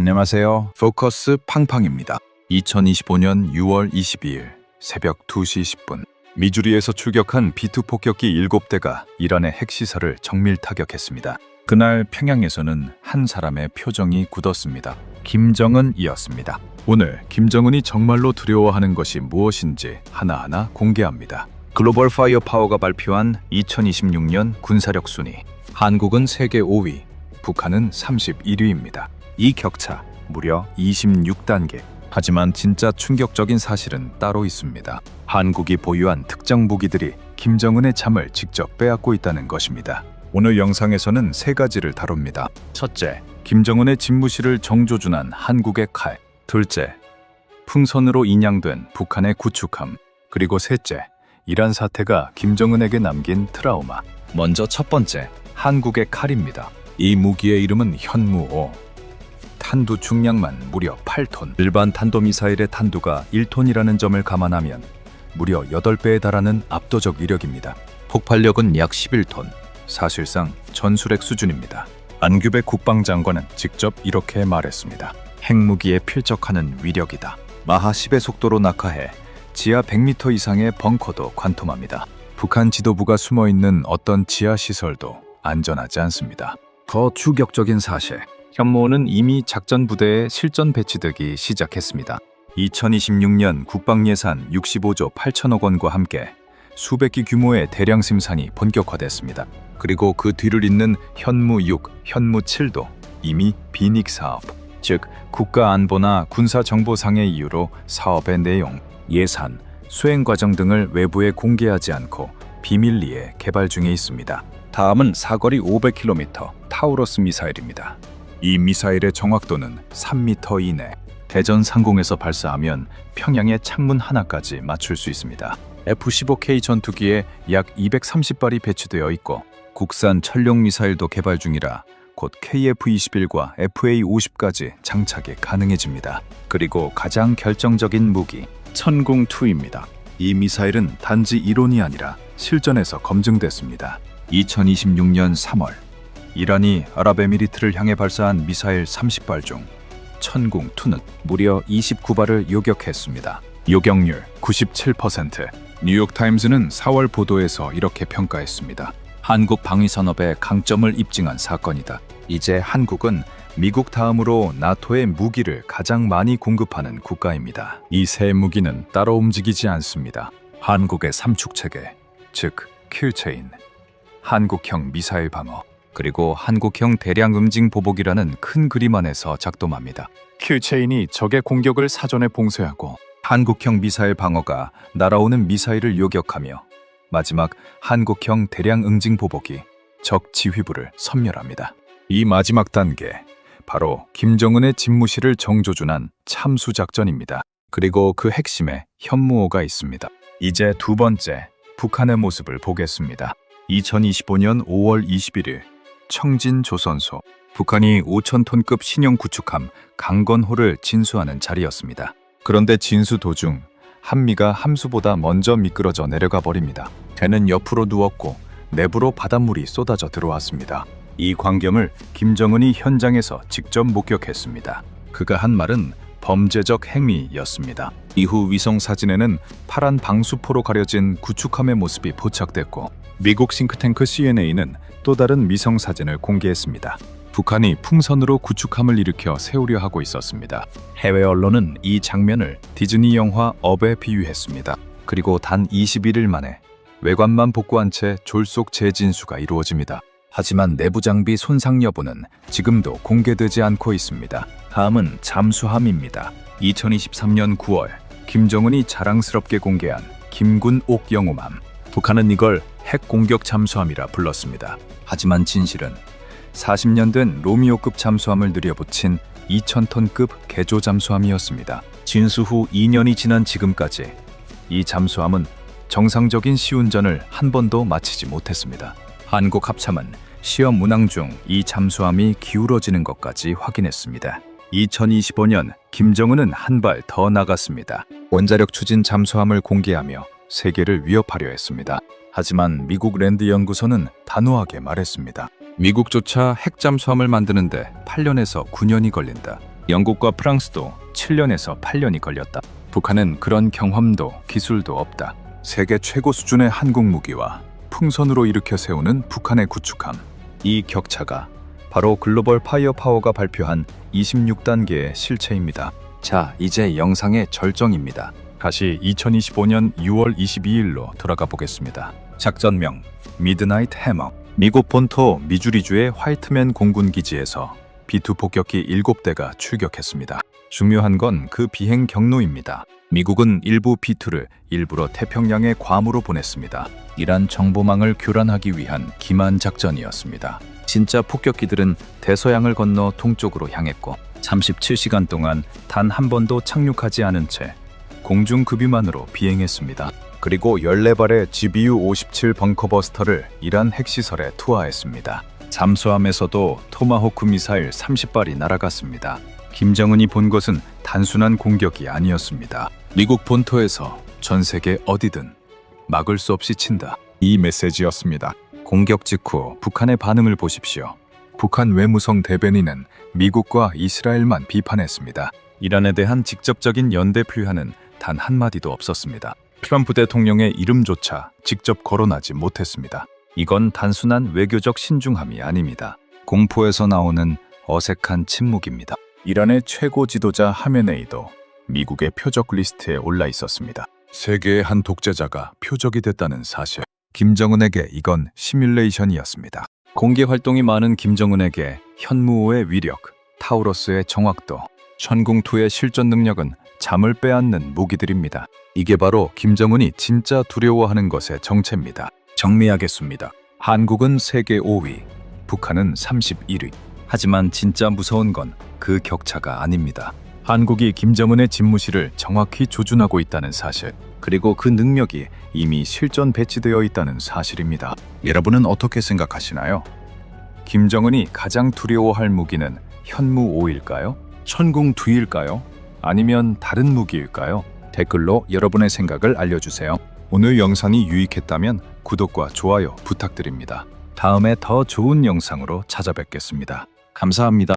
안녕하세요. 포커스 팡팡입니다. 2025년 6월 22일 새벽 2시 10분 미주리에서 출격한 B2 폭격기 7대가 이란의 핵시설을 정밀 타격했습니다. 그날 평양에서는 한 사람의 표정이 굳었습니다. 김정은이었습니다. 오늘 김정은이 정말로 두려워하는 것이 무엇인지 하나하나 공개합니다. 글로벌 파이어 파워가 발표한 2026년 군사력 순위. 한국은 세계 5위, 북한은 31위입니다. 이 격차 무려 26단계. 하지만 진짜 충격적인 사실은 따로 있습니다. 한국이 보유한 특정 무기들이 김정은의 잠을 직접 빼앗고 있다는 것입니다. 오늘 영상에서는 세 가지를 다룹니다. 첫째, 김정은의 집무실을 정조준한 한국의 칼. 둘째, 풍선으로 인양된 북한의 구축함. 그리고 셋째, 이란 사태가 김정은에게 남긴 트라우마. 먼저 첫 번째, 한국의 칼입니다. 이 무기의 이름은 현무5. 탄두 중량만 무려 8톤. 일반 탄도미사일의 탄두가 1톤이라는 점을 감안하면 무려 8배에 달하는 압도적 위력입니다. 폭발력은 약 11톤. 사실상 전술핵 수준입니다. 안규백 국방장관은 직접 이렇게 말했습니다. 핵무기에 필적하는 위력이다. 마하 10의 속도로 낙하해 지하 100m 이상의 벙커도 관통합니다. 북한 지도부가 숨어있는 어떤 지하시설도 안전하지 않습니다. 더 충격적인 사실. 현무호는 이미 작전 부대에 실전 배치되기 시작했습니다. 2026년 국방예산 65조 8천억 원과 함께 수백 기 규모의 대량 생산이 본격화됐습니다. 그리고 그 뒤를 잇는 현무6, 현무7도 이미 비닉 사업, 즉 국가안보나 군사정보상의 이유로 사업의 내용, 예산, 수행 과정 등을 외부에 공개하지 않고 비밀리에 개발 중에 있습니다. 다음은 사거리 500km 타우러스 미사일입니다. 이 미사일의 정확도는 3m 이내. 대전 상공에서 발사하면 평양의 창문 하나까지 맞출 수 있습니다. F-15K 전투기에 약 230발이 배치되어 있고 국산 천룡 미사일도 개발 중이라 곧 KF-21과 FA-50까지 장착이 가능해집니다. 그리고 가장 결정적인 무기, 천궁2입니다. 이 미사일은 단지 이론이 아니라 실전에서 검증됐습니다. 2026년 3월 이란이 아랍에미리트를 향해 발사한 미사일 30발 중 천궁2는 무려 29발을 요격했습니다. 요격률 97%. 뉴욕타임즈는 4월 보도에서 이렇게 평가했습니다. 한국 방위산업의 강점을 입증한 사건이다. 이제 한국은 미국 다음으로 나토의 무기를 가장 많이 공급하는 국가입니다. 이 세 무기는 따로 움직이지 않습니다. 한국의 삼축체계, 즉 킬체인, 한국형 미사일 방어, 그리고 한국형 대량 응징 보복이라는 큰 그림 안에서 작동합니다. 킬체인이 적의 공격을 사전에 봉쇄하고 한국형 미사일 방어가 날아오는 미사일을 요격하며 마지막 한국형 대량 응징 보복이 적 지휘부를 섬멸합니다. 이 마지막 단계, 바로 김정은의 집무실을 정조준한 참수작전입니다. 그리고 그 핵심에 현무호가 있습니다. 이제 두 번째, 북한의 모습을 보겠습니다. 2025년 5월 21일 청진조선소. 북한이 5,000톤급 신형 구축함 강건호를 진수하는 자리였습니다. 그런데 진수 도중 한미가 함수보다 먼저 미끄러져 내려가 버립니다. 배는 옆으로 누웠고 내부로 바닷물이 쏟아져 들어왔습니다. 이 광경을 김정은이 현장에서 직접 목격했습니다. 그가 한 말은 범죄적 행위였습니다. 이후 위성 사진에는 파란 방수포로 가려진 구축함의 모습이 포착됐고 미국 싱크탱크 CNA는 또 다른 위성 사진을 공개했습니다. 북한이 풍선으로 구축함을 일으켜 세우려 하고 있었습니다. 해외 언론은 이 장면을 디즈니 영화 업에 비유했습니다. 그리고 단 21일 만에 외관만 복구한 채 졸속 재진수가 이루어집니다. 하지만 내부 장비 손상 여부는 지금도 공개되지 않고 있습니다. 다음은 잠수함입니다. 2023년 9월 김정은이 자랑스럽게 공개한 김군 옥영호함. 북한은 이걸 핵공격 잠수함이라 불렀습니다. 하지만 진실은 40년 된 로미오급 잠수함을 들여붙인 2,000톤급 개조 잠수함이었습니다. 진수 후 2년이 지난 지금까지 이 잠수함은 정상적인 시운전을 한 번도 마치지 못했습니다. 한국 합참은 시험 운항 중 이 잠수함이 기울어지는 것까지 확인했습니다. 2025년 김정은은 한 발 더 나갔습니다. 원자력 추진 잠수함을 공개하며 세계를 위협하려 했습니다. 하지만 미국 랜드 연구소는 단호하게 말했습니다. 미국조차 핵잠수함을 만드는데 8년에서 9년이 걸린다. 영국과 프랑스도 7년에서 8년이 걸렸다. 북한은 그런 경험도 기술도 없다. 세계 최고 수준의 한국 무기와 풍선으로 일으켜 세우는 북한의 구축함. 이 격차가 바로 글로벌 파이어 파워가 발표한 26단계의 실체입니다. 자, 이제 영상의 절정입니다. 다시 2025년 6월 22일로 돌아가 보겠습니다. 작전명 미드나잇 해머. 미국 본토 미주리주의 화이트맨 공군 기지에서 B2 폭격기 7대가 출격했습니다. 중요한 건 그 비행 경로입니다. 미국은 일부 B2를 일부러 태평양의 괌으로 보냈습니다. 이란 정보망을 교란하기 위한 기만 작전이었습니다. 진짜 폭격기들은 대서양을 건너 동쪽으로 향했고 37시간 동안 단 한 번도 착륙하지 않은 채 공중급유만으로 비행했습니다. 그리고 14발의 GBU-57 벙커버스터를 이란 핵시설에 투하했습니다. 잠수함에서도 토마호크 미사일 30발이 날아갔습니다. 김정은이 본 것은 단순한 공격이 아니었습니다. 미국 본토에서 전 세계 어디든 막을 수 없이 친다. 이 메시지였습니다. 공격 직후 북한의 반응을 보십시오. 북한 외무성 대변인은 미국과 이스라엘만 비판했습니다. 이란에 대한 직접적인 연대 표현은 단 한마디도 없었습니다. 트럼프 대통령의 이름조차 직접 거론하지 못했습니다. 이건 단순한 외교적 신중함이 아닙니다. 공포에서 나오는 어색한 침묵입니다. 이란의 최고 지도자 하메네이도 미국의 표적 리스트에 올라 있었습니다. 세계의 한 독재자가 표적이 됐다는 사실. 김정은에게 이건 시뮬레이션이었습니다. 공개 활동이 많은 김정은에게 현무호의 위력, 타우러스의 정확도, 천궁2의 실전 능력은 잠을 빼앗는 무기들입니다. 이게 바로 김정은이 진짜 두려워하는 것의 정체입니다. 정리하겠습니다. 한국은 세계 5위, 북한은 31위. 하지만 진짜 무서운 건 그 격차가 아닙니다. 한국이 김정은의 집무실을 정확히 조준하고 있다는 사실, 그리고 그 능력이 이미 실전 배치되어 있다는 사실입니다. 여러분은 어떻게 생각하시나요? 김정은이 가장 두려워할 무기는 현무5일까요? 천궁2일까요? 아니면 다른 무기일까요? 댓글로 여러분의 생각을 알려주세요. 오늘 영상이 유익했다면 구독과 좋아요 부탁드립니다. 다음에 더 좋은 영상으로 찾아뵙겠습니다. 감사합니다.